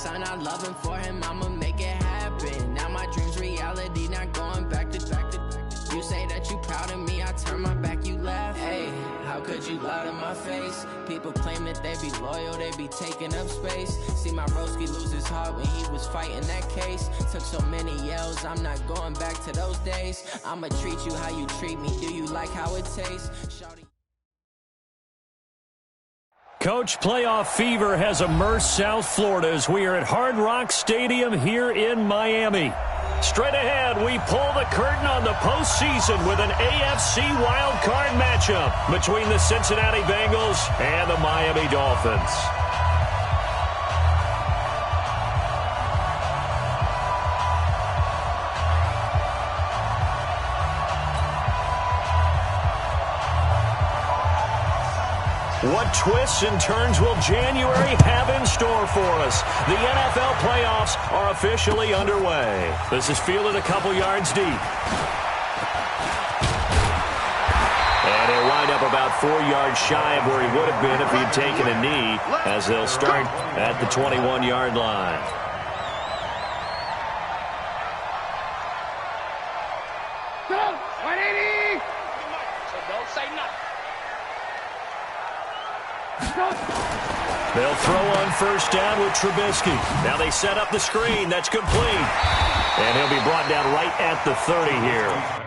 son, I love him. For him, I'ma make it happen. Now my dream's reality, not going back to. You say that you proud of me, I turn my back, you laugh. Hey, how could you lie to my face? People claim that they be loyal, they be taking up space. See my broski lose his heart when he was fighting that case. Took so many yells, I'm not going back to those days. I'ma treat you how you treat me, do you like how it tastes? Shawty. Coach, playoff fever has immersed South Florida as we are at Hard Rock Stadium here in Miami. Straight ahead, we pull the curtain on the postseason with an AFC wildcard matchup between the Cincinnati Bengals and the Miami Dolphins. What twists and turns will January have in store for us? The NFL playoffs are officially underway. This is fielded a couple yards deep. And he'll wind up about 4 yards shy of where he would have been if he'd taken a knee, as they'll start at the 21-yard line. Go! 180! So don't say nothing. They'll throw on first down with Trubisky. Now they set up the screen. That's complete. And he'll be brought down right at the 30 here.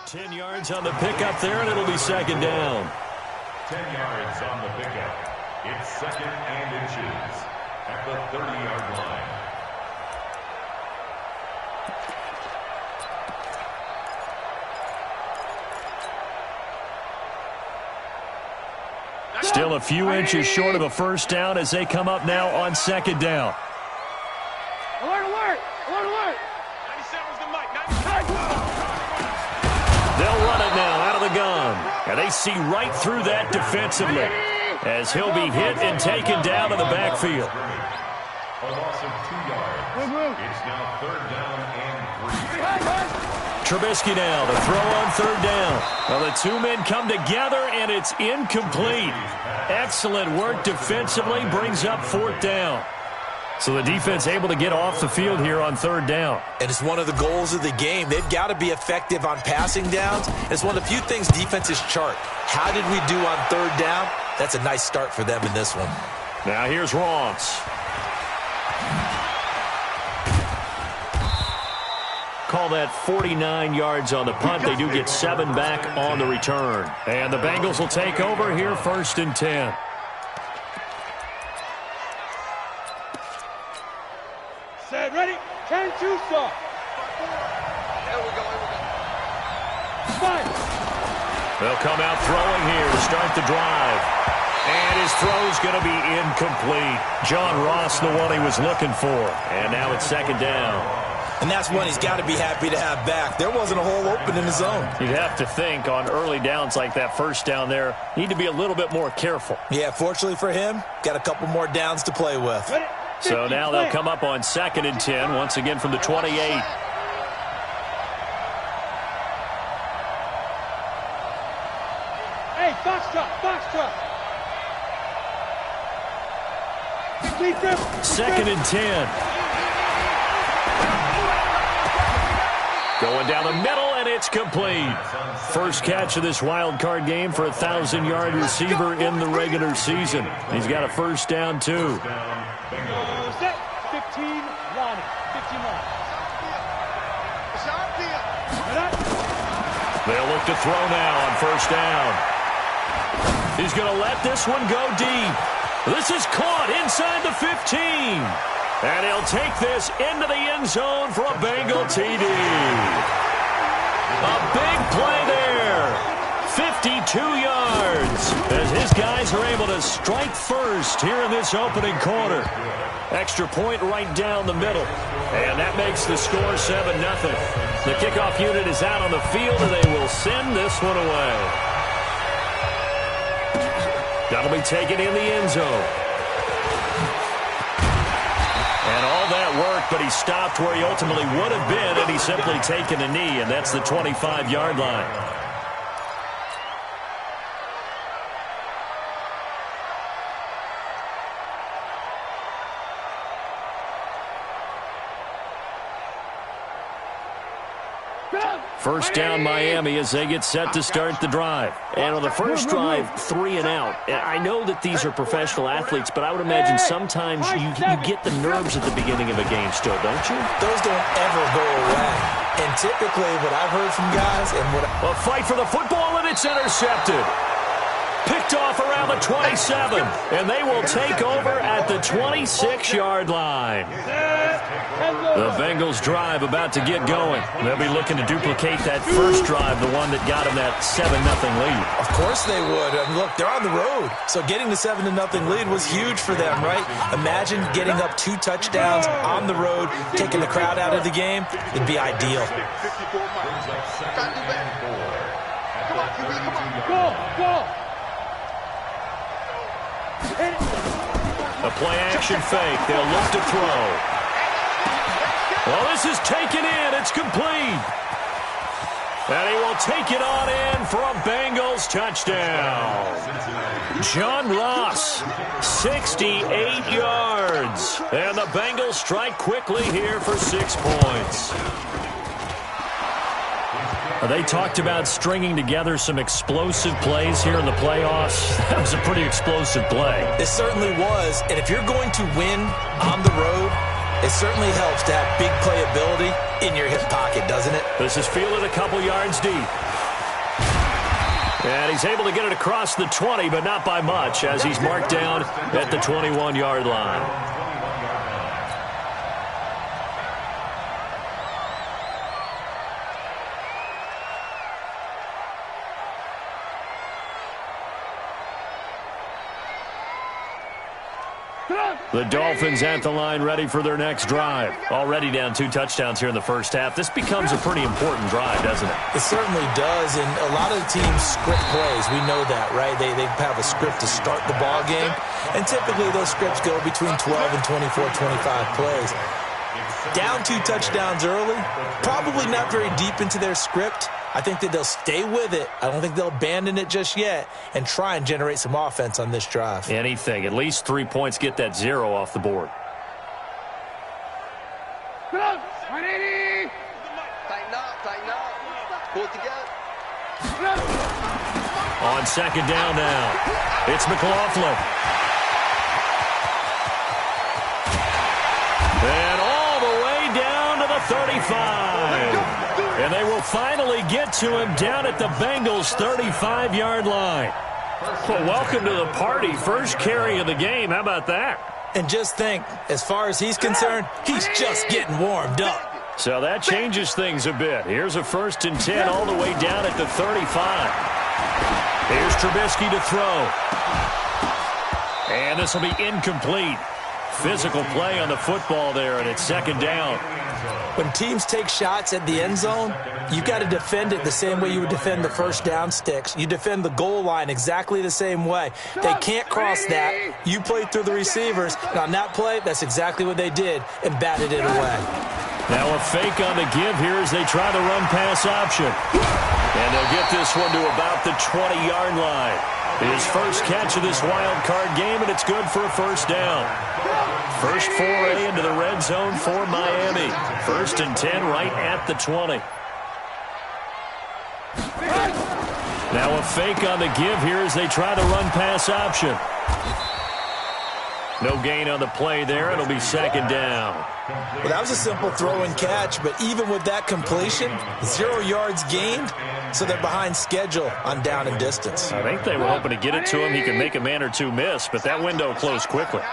10 yards on the pickup there, and it'll be second down. 10 yards on the pickup. It's second and inches at the 30-yard line. Still a few inches short of a first down as they come up now on second down. Alert, alert! Alert, alert! 97's the mic. They'll run it now out of the gun. And they see right through that defensively as he'll be hit and taken down in the backfield. A loss of 2 yards. It's now third down and 3. Trubisky now to throw on third down. Well, the two men come together, and it's incomplete. Excellent work defensively, brings up fourth down. So the defense able to get off the field here on third down. And it's one of the goals of the game. They've got to be effective on passing downs. It's one of the few things defenses chart. How did we do on third down? That's a nice start for them in this one. Now here's Ross. Call that 49 yards on the punt. They do get 7 back on the return. And the Bengals will take over here first and 10. Set, ready? 10-2 stop. Here we go. Fine. They'll come out throwing here to start the drive. And his throw's going to be incomplete. John Ross, the one he was looking for. And now it's second down. And that's one he's got to be happy to have back. There wasn't a hole open in his zone. You'd have to think on early downs like that first down there, need to be a little bit more careful. Yeah, fortunately for him, got a couple more downs to play with. Ready? So now they'll come up on second and 10, once again from the 28. Hey, box truck, box truck. Second and 10. Going down the middle, and it's complete. First catch of this wild card game for a 1,000-yard receiver in the regular season. He's got a first down, too. Set. 15 line. 15 line. They'll look to throw now on first down. He's going to let this one go deep. This is caught inside the 15. And he'll take this into the end zone for a Bengal TD. A big play there. 52 yards as his guys are able to strike first here in this opening quarter. Extra point right down the middle. And that makes the score 7-0. The kickoff unit is out on the field, and they will send this one away. That'll be taken in the end zone. And all that work, but he stopped where he ultimately would have been, and he's simply taken a knee, and that's the 25-yard line. First down, Miami, as they get set to start the drive. And on the first drive, 3 and out. I know that these are professional athletes, but I would imagine sometimes you get the nerves at the beginning of a game still, don't you? Those don't ever go away. And typically what I've heard from guys and what a fight for the football, and it's intercepted. Picked off around the 27, and they will take over at the 26-yard line. The Bengals drive about to get going. They'll be looking to duplicate that first drive, the one that got them that 7-0 lead. Of course they would. I mean, look, they're on the road, so getting the 7-0 lead was huge for them, right? Imagine getting up 2 touchdowns on the road, taking the crowd out of the game. It'd be ideal. Go! A play-action fake. They'll look to throw. Well, this is taken in. It's complete. And he will take it on in for a Bengals touchdown. John Ross, 68 yards. And the Bengals strike quickly here for 6 points. They talked about stringing together some explosive plays here in the playoffs. That was a pretty explosive play. It certainly was. And if you're going to win on the road, it certainly helps to have big playability in your hip pocket, doesn't it? This is fielded a couple yards deep. And he's able to get it across the 20, but not by much, as he's marked down at the 21-yard line. The Dolphins at the line, ready for their next drive. Already down 2 touchdowns here in the first half. This becomes a pretty important drive, doesn't it? It certainly does, and a lot of the teams script plays. We know that, right? They have a script to start the ball game, and typically those scripts go between 12 and 24, 25 plays. Down 2 touchdowns early, probably not very deep into their script. I think that they'll stay with it. I don't think they'll abandon it just yet and try and generate some offense on this drive. Anything. At least 3 points, get that 0 off the board. Tighten up. Pull it together. On second down now, it's McLaughlin. And all the way down to the 35. And they will finally get to him down at the Bengals' 35-yard line. Well, welcome to the party. First carry of the game. How about that? And just think, as far as he's concerned, he's just getting warmed up. So that changes things a bit. Here's a 1st and 10 all the way down at the 35. Here's Trubisky to throw. And this will be incomplete. Physical play on the football there, and it's second down. When teams take shots at the end zone, you've got to defend it the same way you would defend the first down sticks. You defend the goal line exactly the same way. They can't cross that. You play through the receivers, and on that play, that's exactly what they did and batted it away. Now a fake on the give here as they try the run-pass option. And they'll get this one to about the 20-yard line. His first catch of this wild card game, and it's good for a first down. First foray into the red zone for Miami. 1st and 10 right at the 20. Now a fake on the give here as they try the run-pass option. No gain on the play there. It'll be second down. Well, that was a simple throw and catch, but even with that completion, 0 yards gained, so they're behind schedule on down and distance. I think they were hoping to get it to him. He can make a man or two miss, but that window closed quickly.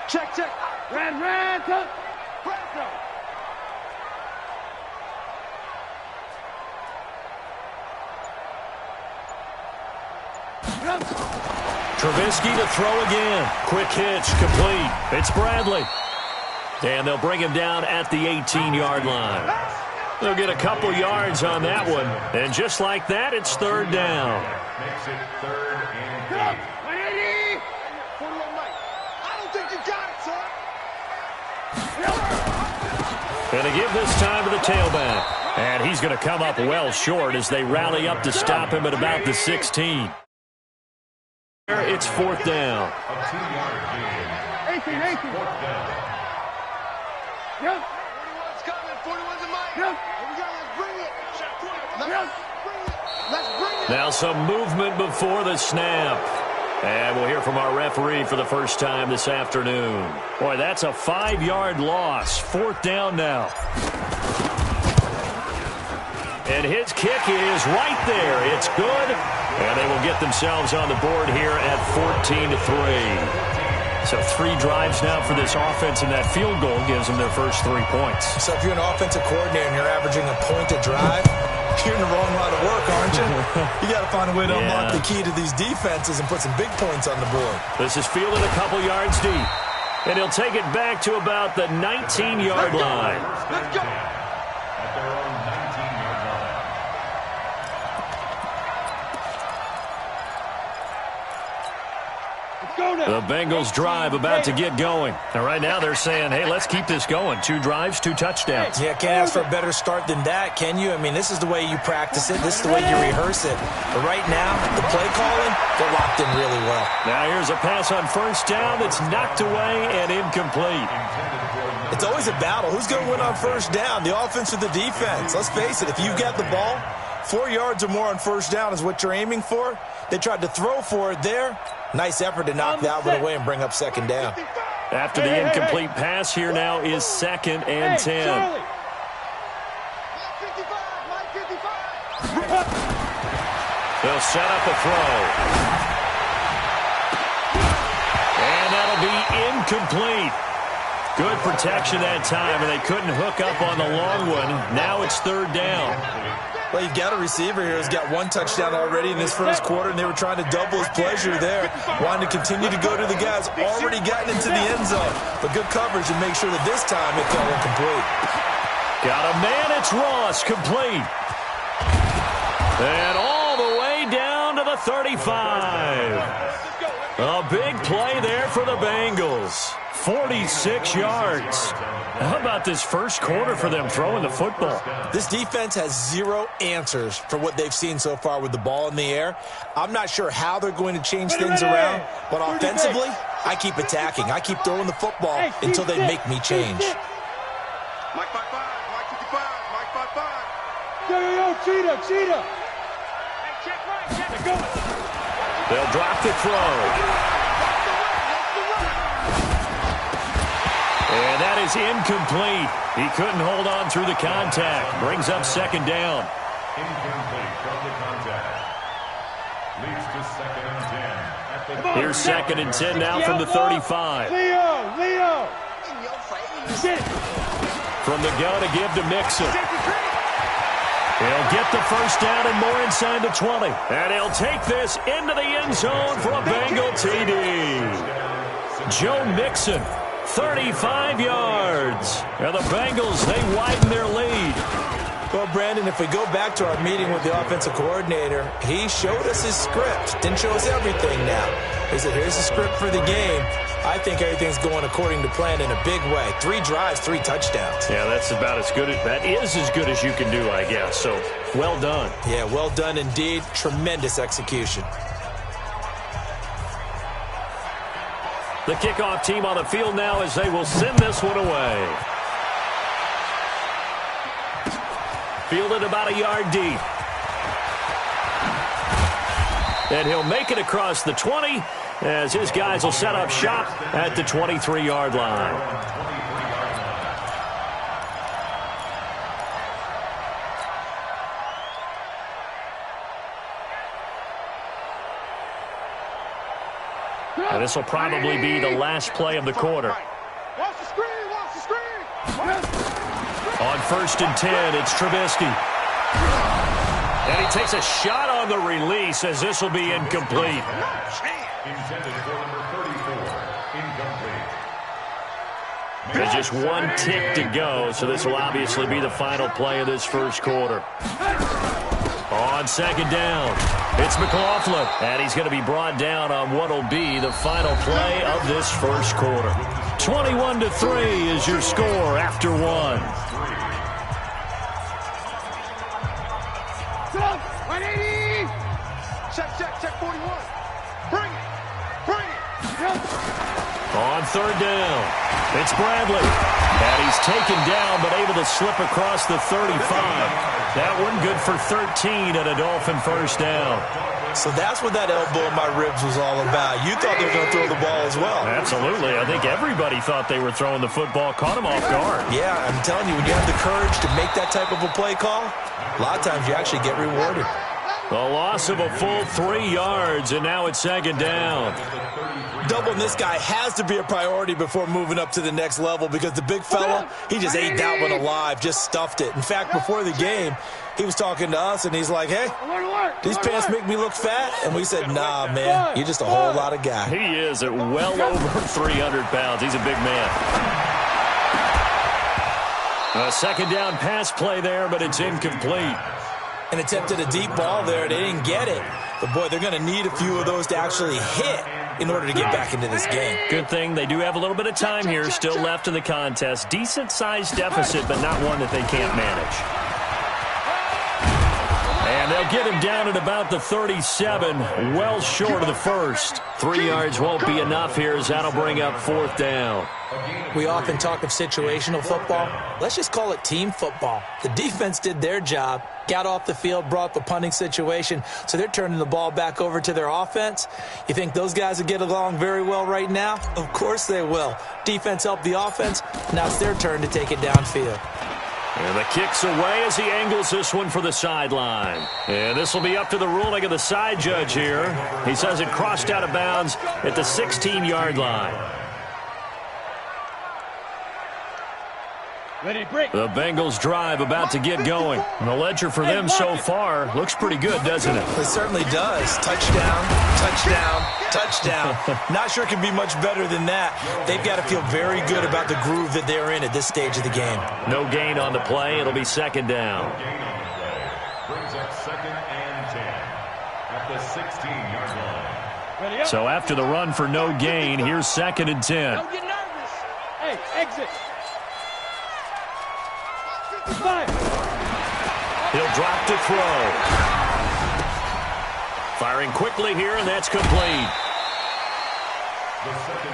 Check. Red, Trubisky to throw again. Quick hitch, complete. It's Bradley. And they'll bring him down at the 18-yard line. They'll get a couple yards on that one. And just like that, it's third down. Makes it third and 8. 41 Mike. I don't think you got it, sir. And they give this time to the tailback. And he's going to come up well short as they rally up to stop him at about the 16. It's fourth down. A 2-yard gain. 18. Fourth down. Yep. 41's coming. 41's a Mike. Yep. Here we go. Let's bring it. Let's bring it. Now some movement before the snap. And we'll hear from our referee for the first time this afternoon. Boy, that's a 5-yard loss. Fourth down now. And his kick is right there. It's good. And they will get themselves on the board here at 14-3. So 3 drives now for this offense, and that field goal gives them their first 3 points. So if you're an offensive coordinator and you're averaging a point a drive, you're in the wrong line of work, aren't you? You got to find a way to unlock the key to these defenses and put some big points on the board. This is fielded a couple yards deep. And he'll take it back to about the 19-yard line. Let's go. At their own 19-yard line. The Bengals drive about to get going. And right now they're saying, hey, let's keep this going. 2 drives, 2 touchdowns. Yeah, can't ask for a better start than that, can you? I mean, this is the way you practice it. This is the way you rehearse it. But right now, the play calling, they're locked in really well. Now here's a pass on first down that's knocked away and incomplete. It's always a battle. Who's going to win on first down, the offense or the defense? Let's face it, if you've got the ball, 4 yards or more on first down is what you're aiming for. They tried to throw for it there. Nice effort to knock that one away and bring up second down. After the incomplete pass, here now is second and 10. Mike 55. They'll set up a throw. And that'll be incomplete. Good protection that time, and they couldn't hook up on the long one. Now it's third down. Well, you've got a receiver here who's got 1 touchdown already in this first quarter, and they were trying to double his pleasure there, wanting to continue to go to the guys already gotten into the end zone. But good coverage and make sure that this time it fell incomplete. Got a man, it's Ross, complete. And all the way down to the 35. A big play there for the Bengals. 46 yards. How about this first quarter for them throwing the football? This defense has 0 answers for what they've seen so far with the ball in the air. I'm not sure how they're going to change things around, but offensively, I keep attacking. I keep throwing the football until they make me change. Mike 55. Mike 55. Mike 55. Yo, cheetah. Hey, check right. Go. They'll drop the throw. And that is incomplete. He couldn't hold on through the contact. Brings up second down. Incomplete from the contact. Leads to second and 10. Here's second and 10 now from the 35. Leo. From the gun to give to Mixon. He'll get the first down and more inside the 20. And he'll take this into the end zone for a Bengal TD. Joe Mixon. 35 yards. And the Bengals, they widen their lead. Well, Brandon, if we go back to our meeting with the offensive coordinator, he showed us his script. Didn't show us everything now. He said, here's the script for the game. I think everything's going according to plan in a big way. 3 drives, 3 touchdowns. Yeah, that's about as good. That is as good as you can do, I guess. So, well done. Yeah, well done indeed. Tremendous execution. The kickoff team on the field now as they will send this one away. Fielded about a yard deep. And he'll make it across the 20 as his guys will set up shop at the 23-yard line. And this will probably be the last play of the quarter. Watch the screen. On first and 10, it's Trubisky. And he takes a shot on on the release as this will be incomplete. Intended for number 34. Incomplete. There's just one tick to go, so this will obviously be the final play of this first quarter. On second down, it's McLaughlin, and he's going to be brought down on what will be the final play of this first quarter. 21-3 is your score after one. 180! Check 41. Bring it. On third down, it's Bradley. And he's taken down, but able to slip across the 35. That one good for 13 at a Dolphin first down. So that's what that elbow in my ribs was all about. You thought they were going to throw the ball as well. Absolutely. I think everybody thought they were throwing the football. Caught him off guard. Yeah, I'm telling you, when you have the courage to make that type of a play call, a lot of times you actually get rewarded. The loss of a full 3 yards, and now it's second down. Doubling this guy has to be a priority before moving up to the next level because the big fella, he just ate that one alive, just stuffed it. In fact, before the game, he was talking to us, and he's like, hey, these pants make me look fat? And we said, nah, man, you're just a whole lot of guy. He is at well over 300 pounds. He's a big man. A second down pass play there, but it's incomplete. And attempted a deep ball there. They didn't get it. But, boy, they're going to need a few of those to actually hit in order to get back into this game. Good thing they do have a little bit of time here still left in the contest. Decent-sized deficit, but not one that they can't manage. And they'll get him down at about the 37, well short of the first. 3 yards won't be enough here as that'll bring up fourth down. We often talk of situational football. Let's just call it team football. The defense did their job, got off the field, brought the punting situation, so they're turning the ball back over to their offense. You think those guys will get along very well right now? Of course they will. Defense helped the offense. Now it's their turn to take it downfield. And the kick's away as he angles this one for the sideline. And this will be up to the ruling of the side judge here. He says it crossed out of bounds at the 16-yard line. Ready to break. The Bengals drive about to get going. And the ledger for them so far looks pretty good, doesn't it? It certainly does. Touchdown, touchdown, touchdown. Not sure it can be much better than that. They've got to feel very good about the groove that they're in at this stage of the game. No gain on the play. It'll be second down. Gain on the play brings up second and 10 at the 16-yard line. Ready up. So after the run for no gain, here's second and 10. Don't get nervous. Hey, exit. Fire. He'll drop to throw. Firing quickly here, and that's complete.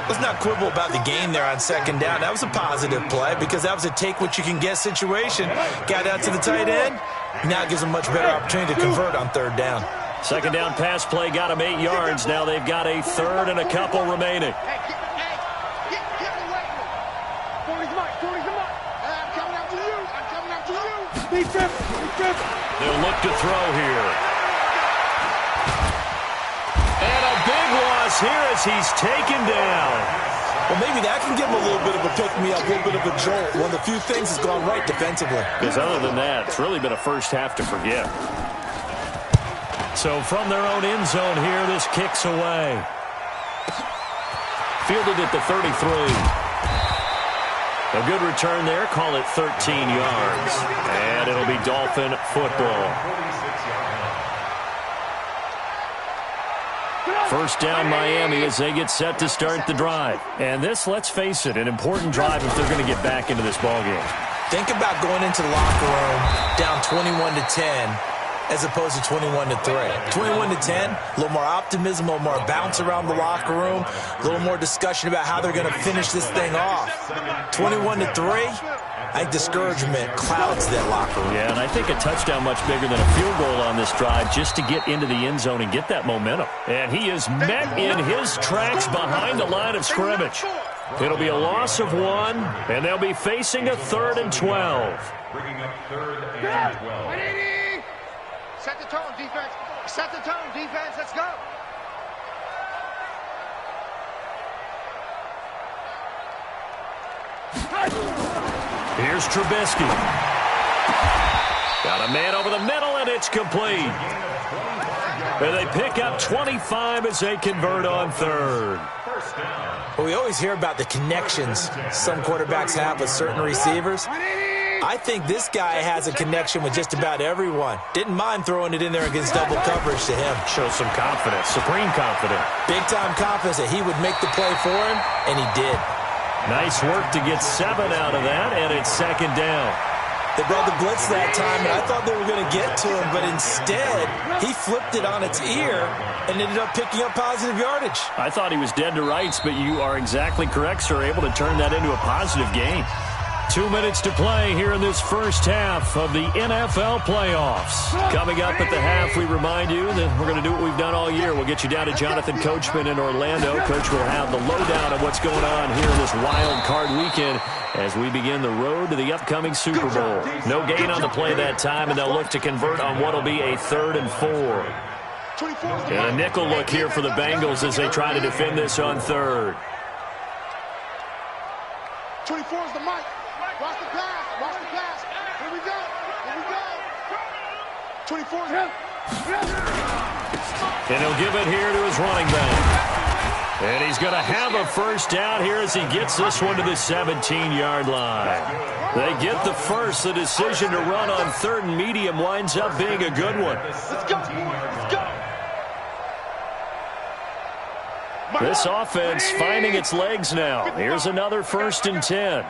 Let's not quibble about the gain there on second down. That was a positive play because that was a take-what-you-can-get situation. Got out to the tight end. Now it gives them much better opportunity to convert on third down. Second down pass play got him 8 yards. Now they've got a third and a couple remaining. Hey, get away. 40's mine. I'm coming after you. Be careful. They'll look to throw here. And a big loss here as he's taken down. Well, maybe that can give them a little bit of a pick-me-up, a little bit of a jolt. One of the few things has gone right defensively. Because other than that, it's really been a first half to forget. So from their own end zone here, this kicks away. Fielded at the 33. A good return there. Call it 13 yards. And it'll be Dolphin football. First down Miami as they get set to start the drive. And this, let's face it, an important drive if they're going to get back into this ballgame. Think about going into the locker room down 21-10 as opposed to 21-3. 21-10, a little more optimism, a little more bounce around the locker room, a little more discussion about how they're going to finish this thing off. 21-3, I think discouragement clouds that locker room. Yeah, and I think a touchdown much bigger than a field goal on this drive just to get into the end zone and get that momentum. And he is met in his tracks behind the line of scrimmage. It'll be a loss of 1, and they'll be facing a 3rd and 12. Bringing up 3rd and 12. 180. Set the tone, defense. Set the tone, defense. Let's go. Here's Trubisky. Got a man over the middle, and it's complete. And they pick up 25 as they convert on third. Well, we always hear about the connections some quarterbacks have with certain receivers. I think this guy has a connection with just about everyone. Didn't mind throwing it in there against double coverage to him. Shows some confidence, supreme confidence. Big-time confidence that he would make the play for him, and he did. Nice work to get 7 out of that, and it's second down. They brought the blitz that time, and I thought they were going to get to him, but instead, he flipped it on its ear and ended up picking up positive yardage. I thought he was dead to rights, but you are exactly correct, sir, able to turn that into a positive gain. 2 minutes to play here in this first half of the NFL playoffs. Coming up at the half, we remind you that we're going to do what we've done all year. We'll get you down to Jonathan Coachman in Orlando. Coach will have the lowdown of what's going on here this wild card weekend as we begin the road to the upcoming Super Bowl. No gain on the play that time, and they'll look to convert on what will be a 3rd and 4. And a nickel look here for the Bengals as they try to defend this on 3rd. 24 is the mic. Watch the pass. Watch the pass. Here we go. Here we go. 24 is And he'll give it here to his running back. And he's going to have a first down here as he gets this one to the 17-yard line. They get the first. The decision to run on 3rd and medium winds up being a good one. Let's go. Let's go. This offense finding its legs now. Here's another 1st and 10.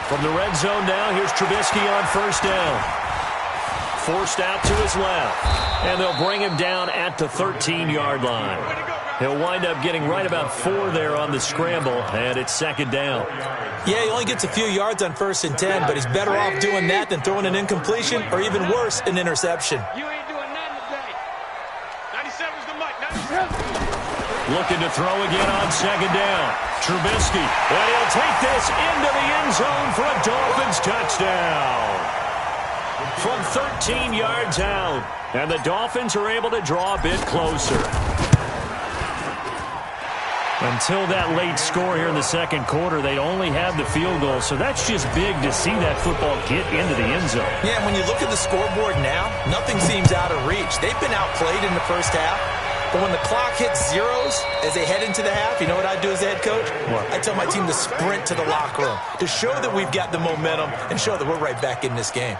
From the red zone now, here's Trubisky on 1st down. Forced out to his left. And they'll bring him down at the 13-yard line. He'll wind up getting right about 4 there on the scramble, and it's 2nd down. Yeah, he only gets a few yards on 1st and 10, but he's better off doing that than throwing an incompletion or even worse, an interception. You ain't doing nothing today. 97's the mic. 97. Looking to throw again on 2nd down. Trubisky, and he'll take this into the end zone for a Dolphins touchdown. From 13 yards out, and the Dolphins are able to draw a bit closer. Until that late score here in the 2nd quarter, they only had the field goal, so that's just big to see that football get into the end zone. Yeah, when you look at the scoreboard now, nothing seems out of reach. They've been outplayed in the first half. But when the clock hits zeros as they head into the half, you know what I do as a head coach? What? I tell my team to sprint to the locker room to show that we've got the momentum and show that we're right back in this game.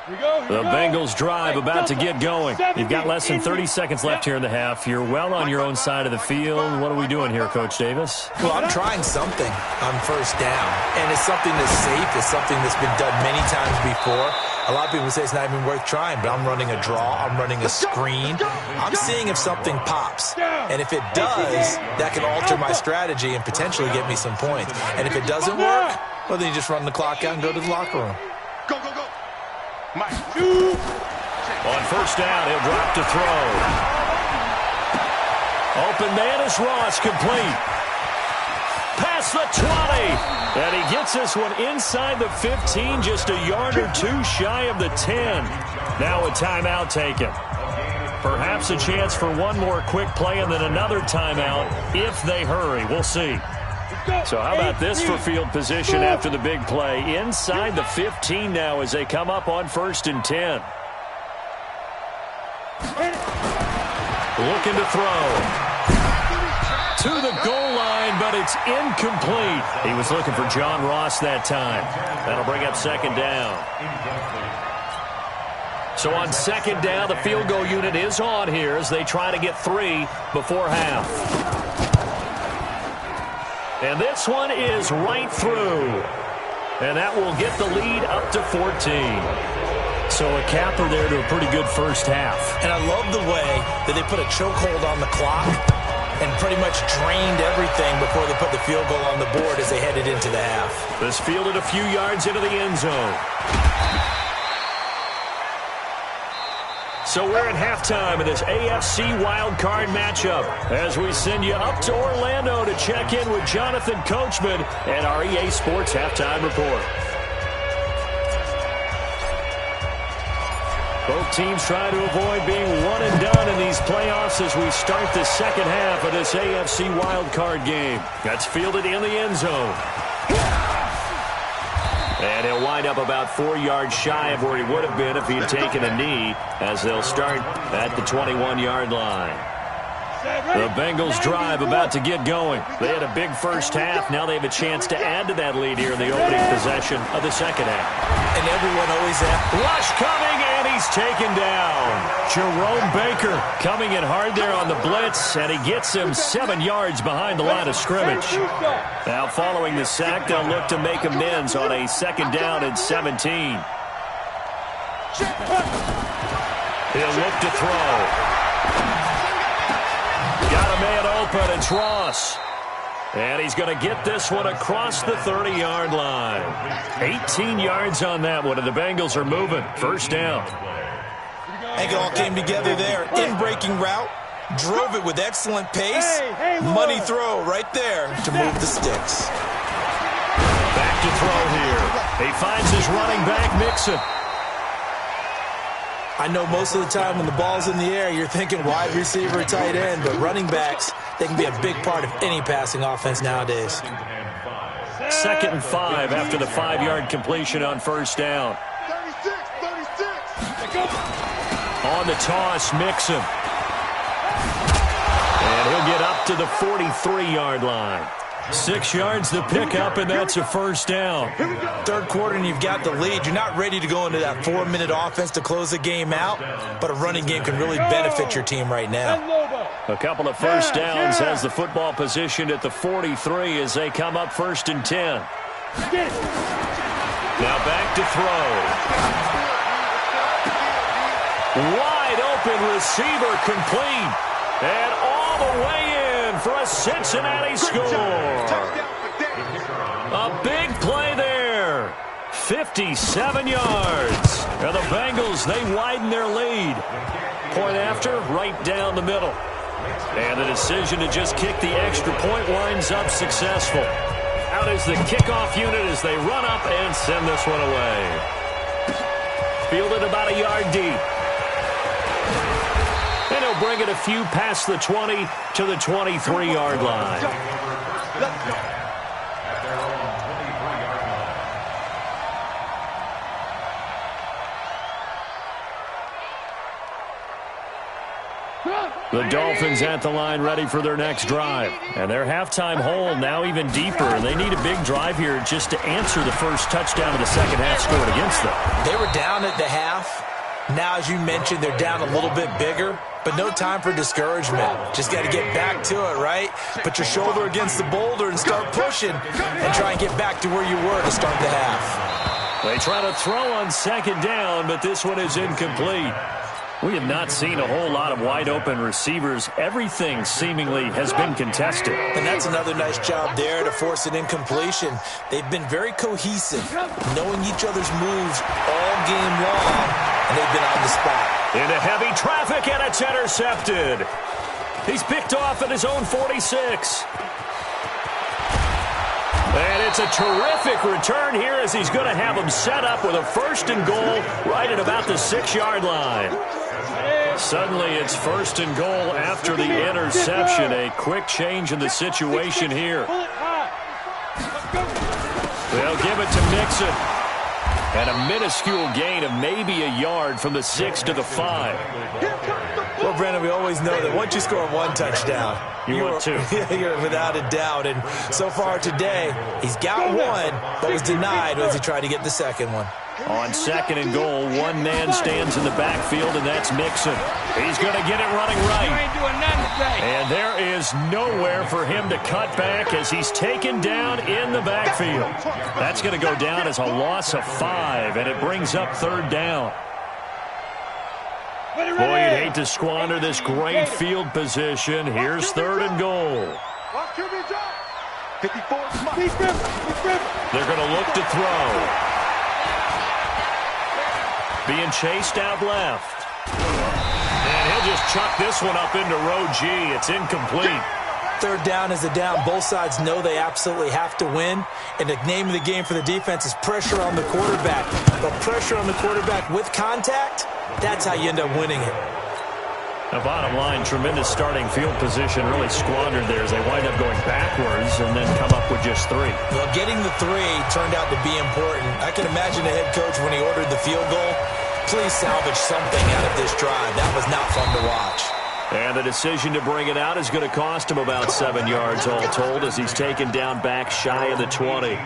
The Bengals drive about to get going. You've got less than 30 seconds left here in the half. You're well on your own side of the field. What are we doing here, Coach Davis? Well, I'm trying something on 1st down, and it's something that's safe. It's something that's been done many times before. A lot of people say it's not even worth trying, but I'm running a draw. I'm running a screen. I'm seeing if something pops. And if it does, that can alter my strategy and potentially get me some points. And if it doesn't work, well, then you just run the clock out and go to the locker room. Go, go, go. Mike. On 1st down, he'll drop to throw. Open man is Ross, complete. Past the 20. And he gets this one inside the 15, just a yard or 2 shy of the 10. Now a timeout taken. Perhaps a chance for one more quick play and then another timeout if they hurry. We'll see. So how about this for field position after the big play? Inside the 15 now as they come up on 1st and 10. Looking to throw. To the goal line, but it's incomplete. He was looking for John Ross that time. That'll bring up 2nd down. So on 2nd down, the field goal unit is on here as they try to get 3 before half. And this one is right through. And that will get the lead up to 14. So a capper there to a pretty good first half. And I love the way that they put a chokehold on the clock and pretty much drained everything before they put the field goal on the board as they headed into the half. This fielded a few yards into the end zone. So we're at halftime of this AFC wildcard matchup as we send you up to Orlando to check in with Jonathan Coachman and our EA Sports Halftime Report. Both teams trying to avoid being one and done in these playoffs as we start the second half of this AFC wildcard game. That's fielded in the end zone. And he'll wind up about 4 yards shy of where he would have been if he had taken a knee, as they'll start at the 21-yard line. The Bengals drive about to get going. They had a big first half. Now they have a chance to add to that lead here in the opening possession of the second half. And everyone always asks, rush coming, and he's taken down. Jerome Baker coming in hard there on the blitz, and he gets him 7 yards behind the line of scrimmage. Now following the sack, they'll look to make amends on a 2nd down and 17. He'll look to throw. Got a man open. It's Ross. And he's going to get this one across the 30-yard line. 18 yards on that one, and the Bengals are moving. First down. I think it all came together there. In-breaking route. Drove it with excellent pace. Money throw right there to move the sticks. Back to throw here. He finds his running back, Mixon. I know most of the time when the ball's in the air, you're thinking wide receiver, tight end, but running backs, they can be a big part of any passing offense nowadays. 2nd and 5 after the 5-yard completion on first down. 36. On the toss, Mixon. And he'll get up to the 43-yard line. 6 yards the pickup, and that's a first down. Third quarter, and you've got the lead. You're not ready to go into that 4-minute offense to close the game out, but a running game can really benefit your team right now. A couple of first downs has the football positioned at the 43 as they come up 1st and 10. Now back to throw. Wide open receiver complete. And all the way in for a Cincinnati score. A big play there. 57 yards. And the Bengals, they widen their lead. Point after, right down the middle. And the decision to just kick the extra point winds up successful. Out is the kickoff unit as they run up and send this one away. Fielded about a yard deep. And he'll bring it a few past the 20 to the 23-yard line. The Dolphins at the line ready for their next drive. And their halftime hole now even deeper. And they need a big drive here just to answer the first touchdown of the second half scored against them. They were down at the half. Now, as you mentioned, they're down a little bit bigger. But no time for discouragement. Just got to get back to it, right? Put your shoulder against the boulder and start pushing. And try and get back to where you were to start the half. They try to throw on second down, but this one is incomplete. We have not seen a whole lot of wide-open receivers. Everything seemingly has been contested. And that's another nice job there to force an incompletion. They've been very cohesive, knowing each other's moves all game long, and they've been on the spot. Into heavy traffic, and it's intercepted. He's picked off at his own 46. And it's a terrific return here as he's going to have him set up with a 1st and goal right at about the 6-yard line. Suddenly it's 1st and goal after the interception. A quick change in the situation here. They'll give it to Mixon. And a minuscule gain of maybe a yard from the 6 to the 5. Well, Brandon, we always know that once you score one touchdown, want two. You're without a doubt. And so far today, he's got one, but was denied as he tried to get the second one. On 2nd and goal, one man stands in the backfield, and that's Mixon. He's going to get it running right. And there is nowhere for him to cut back as he's taken down in the backfield. That's going to go down as a loss of 5, and it brings up 3rd down. Boy, you'd hate to squander this great field position. Here's 3rd and goal. They're going to look to throw. Being chased out left. And he'll just chuck this one up into row G. It's incomplete. 3rd down is a down. Both sides know they absolutely have to win. And the name of the game for the defense is pressure on the quarterback. But pressure on the quarterback with contact, That's how you end up winning it. The bottom line, tremendous starting field position, really squandered there as they wind up going backwards and then come up with just 3. Well, getting the 3 turned out to be important. I can imagine the head coach when he ordered the field goal. Please salvage something out of this drive. That was not fun to watch. And the decision to bring it out is going to cost him about 7 yards all told as he's taken down back shy of the 20.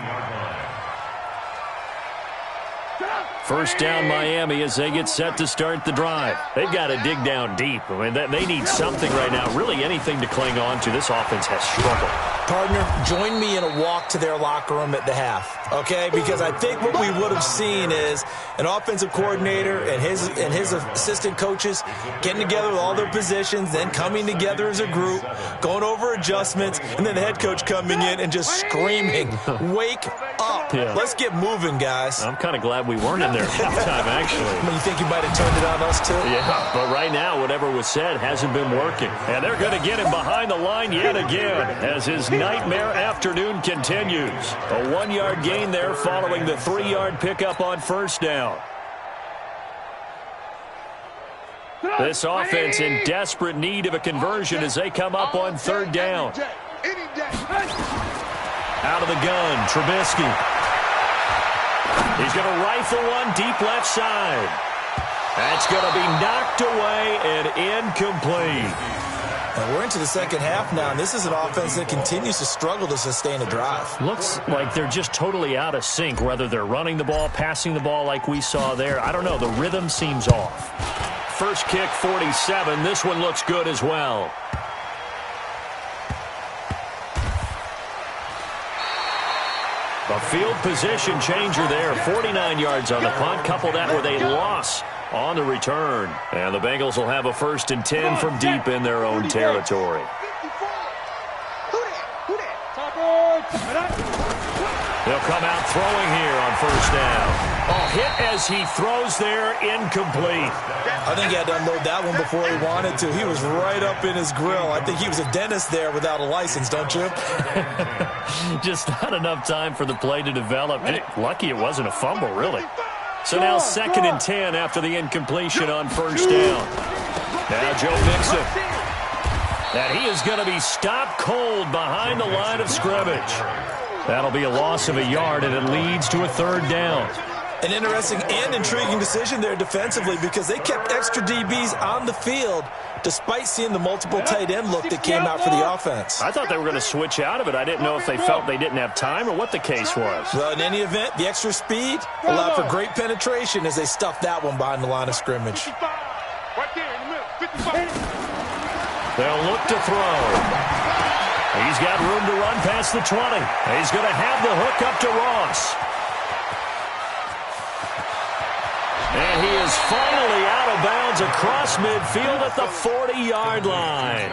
First down Miami as they get set to start the drive. They've got to dig down deep. I mean, they need something right now, really anything to cling on to. This offense has struggled. Partner, join me in a walk to their locker room at the half, okay? Because I think what we would have seen is an offensive coordinator and his assistant coaches getting together with all their positions, then coming together as a group, going over adjustments, and then the head coach coming in and just screaming, "Wake up. Yeah. Let's get moving, guys." I'm kind of glad we weren't in there at halftime, actually. I mean, you think you might have turned it on us, too? Yeah, but right now, whatever was said hasn't been working. And they're going to get him behind the line yet again as his nightmare afternoon continues. A 1-yard gain there following the 3-yard pickup on first down. This offense in desperate need of a conversion as they come up on third down. Out of the gun, Trubisky. He's going to rifle one deep left side. That's going to be knocked away and incomplete. And we're into the second half now, and this is an offense that continues to struggle to sustain a drive. Looks like they're just totally out of sync, whether they're running the ball, passing the ball like we saw there. I don't know. The rhythm seems off. First kick, 47. This one looks good as well. A field position changer there. 49 yards on the punt. Couple that with a loss on the return. And the Bengals will have a 1st and 10 from deep in their own territory. They'll come out throwing here on first down. Oh, hit as he throws there, incomplete. I think he had to unload that one before he wanted to. He was right up in his grill. I think he was a dentist there without a license, don't you? Just not enough time for the play to develop. Lucky it wasn't a fumble, really. So now 2nd and 10 after the incompletion on first down. Now Joe Mixon. And he is going to be stopped cold behind the line of scrimmage. That'll be a loss of a yard, and it leads to a 3rd down. An interesting and intriguing decision there defensively because they kept extra DBs on the field despite seeing the multiple tight end look that came out for the offense. I thought they were going to switch out of it. I didn't know if they felt they didn't have time or what the case was. Well, in any event, the extra speed allowed for great penetration as they stuffed that one behind the line of scrimmage. Right there in the middle, 55. They'll look to throw. He's got room to run past the 20. He's going to have the hook up to Ross. And he is finally out of bounds across midfield at the 40-yard line.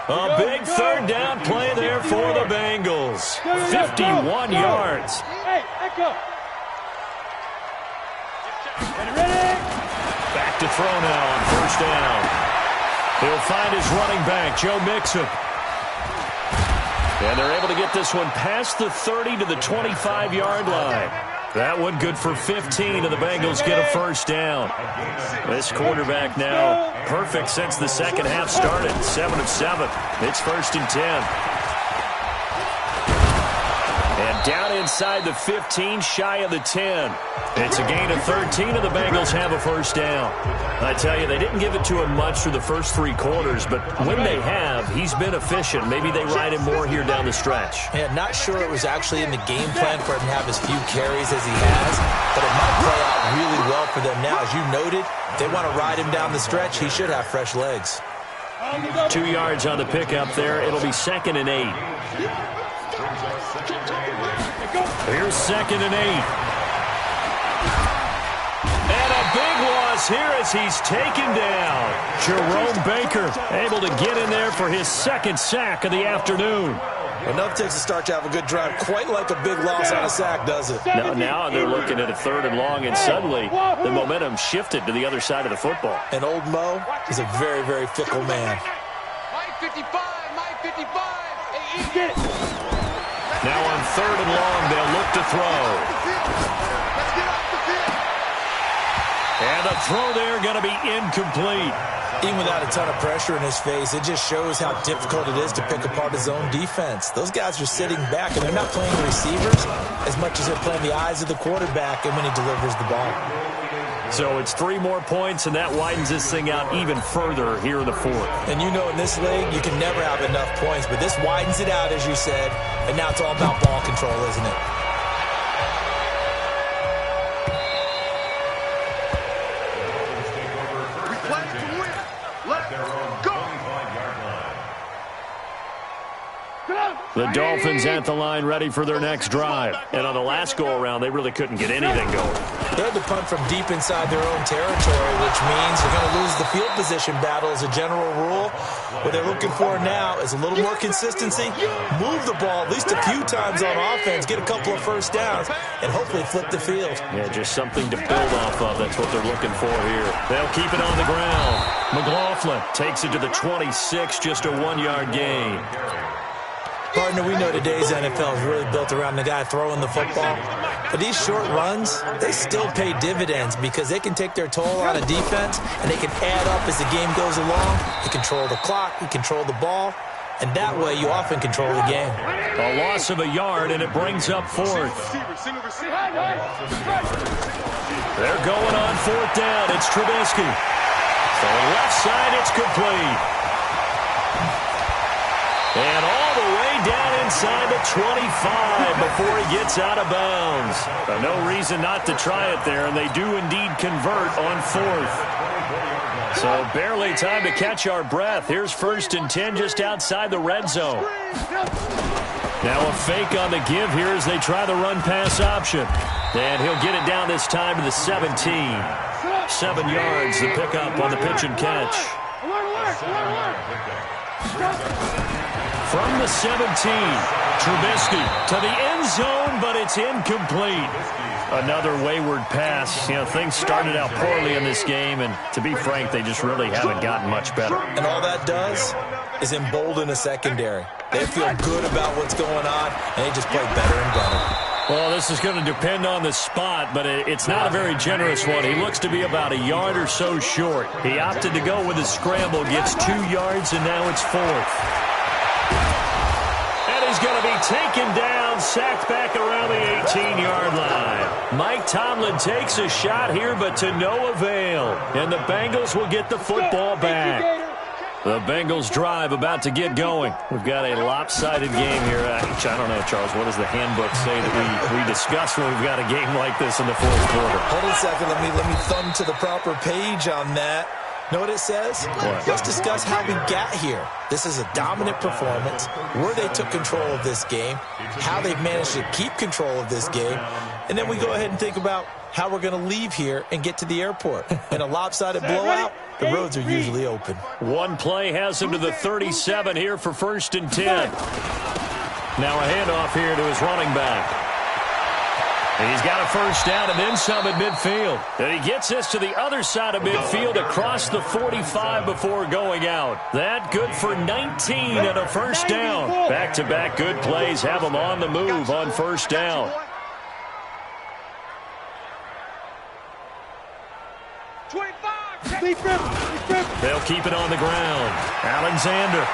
A big 3rd down play there for the Bengals. 51 yards. Hey, echo. Back to throw now on first down. He'll find his running back, Joe Mixon. And they're able to get this one past the 30 to the 25-yard line. That one good for 15, and the Bengals get a 1st down. This quarterback now perfect since the second half started. 7 of 7. It's 1st and 10. And down inside the 15, shy of the 10. It's a gain of 13, and the Bengals have a 1st down. I tell you, they didn't give it to him much through the first 3 quarters, but when they have, he's been efficient. Maybe they ride him more here down the stretch. Yeah, not sure it was actually in the game plan for him to have as few carries as he has, but it might play out really well for them now. As you noted, if they want to ride him down the stretch, he should have fresh legs. 2 yards on the pickup there. It'll be 2nd and 8. Here's 2nd and 8. And a big loss here as he's taken down. Jerome Baker able to get in there for his 2nd sack of the afternoon. Enough takes a start to have a good drive, quite like a big loss on a sack, does it? Now they're looking at a 3rd and long, and suddenly the momentum shifted to the other side of the football. And old Mo is a very, very fickle man. My 55, my 55. Hey, get it. Now on 3rd and long, they'll look to throw. Let's get off the field. And And the throw there going to be incomplete. Even without a ton of pressure in his face, it just shows how difficult it is to pick apart his own defense. Those guys are sitting back, and they're not playing the receivers as much as they're playing the eyes of the quarterback and when he delivers the ball. So it's 3 more points, and that widens this thing out even further here in the fourth. And you know in this league, you can never have enough points, but this widens it out, as you said, and now it's all about ball control, isn't it? The Dolphins at the line ready for their next drive. And on the last go-around, they really couldn't get anything going. They had to punt from deep inside their own territory, which means they're going to lose the field position battle as a general rule. What they're looking for now is a little more consistency, move the ball at least a few times on offense, get a couple of first downs, and hopefully flip the field. Yeah, just something to build off of. That's what they're looking for here. They'll keep it on the ground. McLaughlin takes it to the 26, just a 1-yard gain. Partner, we know today's NFL is really built around the guy throwing the football. But these short runs, they still pay dividends because they can take their toll on a defense and they can add up as the game goes along. You control the clock, you control the ball, and that way you often control the game. A loss of a yard, and it brings up fourth. They're going on fourth down. It's Trubisky. So left side, it's complete. And all the way down inside the 25 before he gets out of bounds. No reason not to try it there, and they do indeed convert on fourth. So barely time to catch our breath. Here's 1st and 10 just outside the red zone. Now a fake on the give here as they try the run-pass option. And he'll get it down this time to the 17. 7 yards, the pickup on the pitch and catch. From the 17, Trubisky to the end zone, but it's incomplete. Another wayward pass. You know, things started out poorly in this game, and to be frank, they just really haven't gotten much better. And all that does is embolden a secondary. They feel good about what's going on, and they just play better and better. Well, this is going to depend on the spot, but it's not a very generous one. He looks to be about a yard or so short. He opted to go with a scramble, gets 2 yards, and now it's fourth. And he's going to be taken down, sacked back around the 18-yard line. Mike Tomlin takes a shot here, but to no avail. And the Bengals will get the football back. The Bengals drive about to get going. We've got a lopsided game here. I don't know, Charles, what does the handbook say that we discuss when we've got a game like this in the fourth quarter? Hold on a second. Let me thumb to the proper page on that. Know what it says? What? Let's discuss how we got here. This is a dominant performance, where they took control of this game, how they've managed to keep control of this game, and then we go ahead and think about how we're going to leave here and get to the airport. In a lopsided blowout, the roads are usually open. One play has him to the 37 here for 1st and 10. Now a handoff here to his running back. And he's got a first down and then some at midfield. And he gets this to the other side of midfield across the 45 before going out. That good for 19 and a first down. Back-to-back good plays have him on the move on first down. They'll keep it on the ground. Alexander.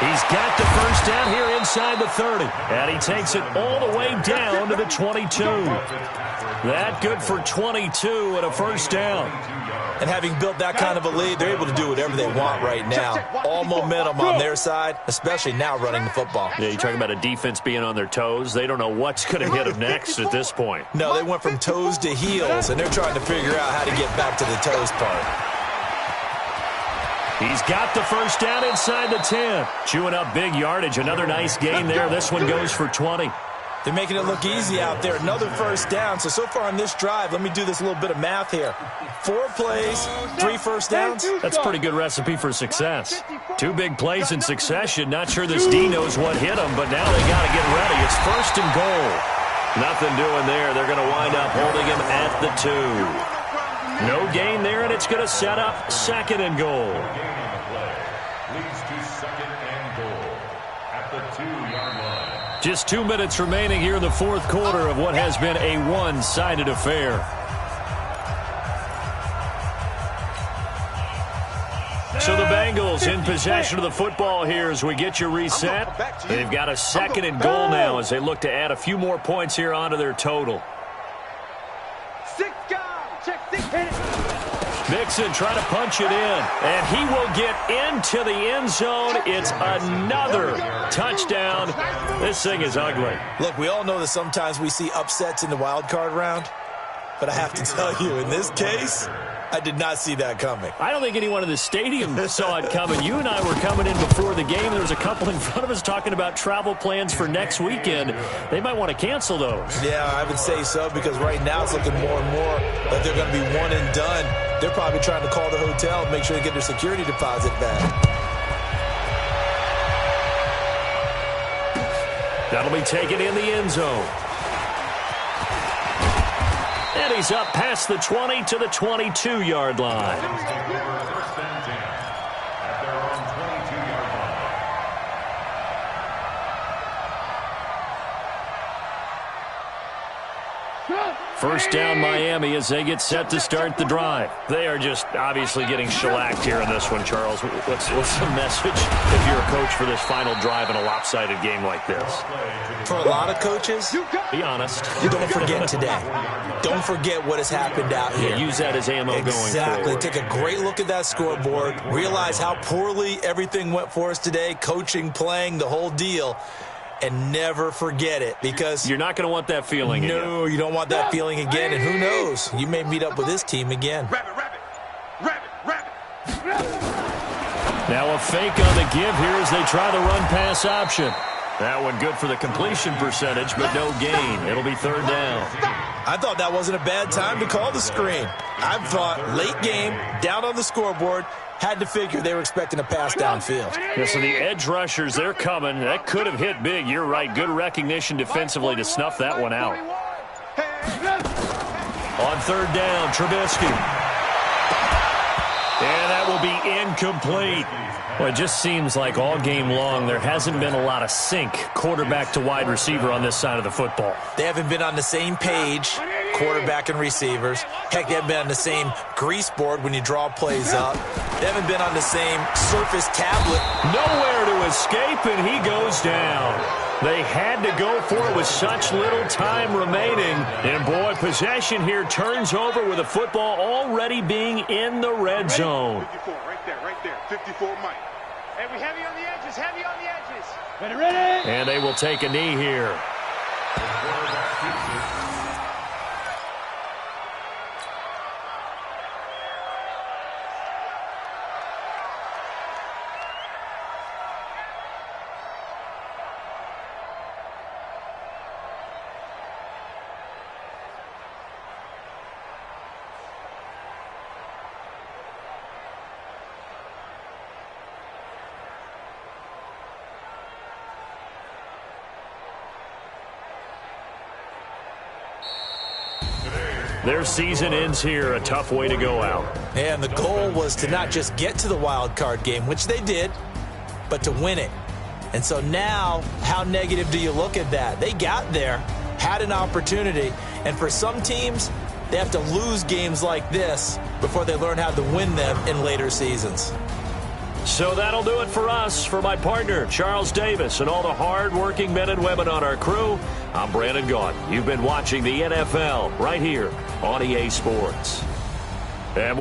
He's got the first down here inside the 30. And he takes it all the way down to the 22. That good for 22 and a first down. And having built that kind of a lead, they're able to do whatever they want right now. All momentum on their side, especially now running the football. Yeah, you're talking about a defense being on their toes. They don't know what's going to hit them next at this point. No, they went from toes to heels, and they're trying to figure out how to get back to the toes part. He's got the first down inside the 10. Chewing up big yardage. Another nice gain there. This one goes for 20. They're making it look easy out there. Another first down. So far on this drive, let me do this little bit of math here. 4 plays, 3 first downs. That's a pretty good recipe for success. 2 big plays in succession. Not sure this D knows what hit him, but now they got to get ready. It's 1st and goal. Nothing doing there. They're going to wind up holding him at the 2. No gain there, and it's going to set up 2nd and goal. Leads to 2nd and goal at the 2-yard line. Just 2 minutes remaining here in the fourth quarter of what has been a one-sided affair. Eagles in possession of the football here as we get you reset. They've got a 2nd and goal now as they look to add a few more points here onto their total. 6 guys. Check 6. Hit it. Mixon trying to punch it in, and he will get into the end zone. It's another touchdown. This thing is ugly. Look, we all know that sometimes we see upsets in the wild card round, but I have to tell you, in this case, I did not see that coming. I don't think anyone in the stadium saw it coming. You and I were coming in before the game. There was a couple in front of us talking about travel plans for next weekend. They might want to cancel those. Yeah, I would say so, because right now it's looking more and more like they're going to be one and done. They're probably trying to call the hotel and make sure they get their security deposit back. That'll be taken in the end zone. And he's up past the 20 to the 22-yard line. First and 10 at their own 22-yard line. First down Miami as they get set to start the drive. They are just obviously getting shellacked here in this one, Charles. What's the message if you're a coach for this final drive in a lopsided game like this? For a lot of coaches, Be honest. don't forget today. Don't forget what has happened out here. Use that as ammo going forward. Exactly. Take a great look at that scoreboard. Realize how poorly everything went for us today. Coaching, playing, the whole deal. And never forget it, because You're not going to want that feeling again. no, you don't want that feeling again. And who knows? You may meet up with this team again. Rabbit. Now a fake on the give here as they try the run-pass option. That one good for the completion percentage, but no gain. It'll be 3rd down. I thought that wasn't a bad time to call the screen. I thought late game, down on the scoreboard, had to figure they were expecting a pass downfield. Yeah, so the edge rushers, they're coming. That could have hit big. You're right. Good recognition defensively to snuff that one out. On 3rd down, Trubisky. And that will be incomplete. Well, it just seems like all game long there hasn't been a lot of sync quarterback to wide receiver on this side of the football. They haven't been on the same page, quarterback and receivers. Heck, they haven't been on the same grease board when you draw plays up. They haven't been on the same Surface tablet. Nowhere to escape, and he goes down. They had to go for it with such little time remaining. And, boy, possession here turns over with the football already being in the red zone. 54, right there. 54 Mike. Hey, we heavy on the edges. Ready. And they will take a knee here. Their season ends here. A tough way to go out. And the goal was to not just get to the wild card game, which they did, but to win it. And so now, how negative do you look at that? They got there, had an opportunity, and for some teams, they have to lose games like this before they learn how to win them in later seasons. So that'll do it for us. For my partner, Charles Davis, and all the hard-working men and women on our crew, I'm Brandon Gaudin. You've been watching the NFL right here on EA Sports. And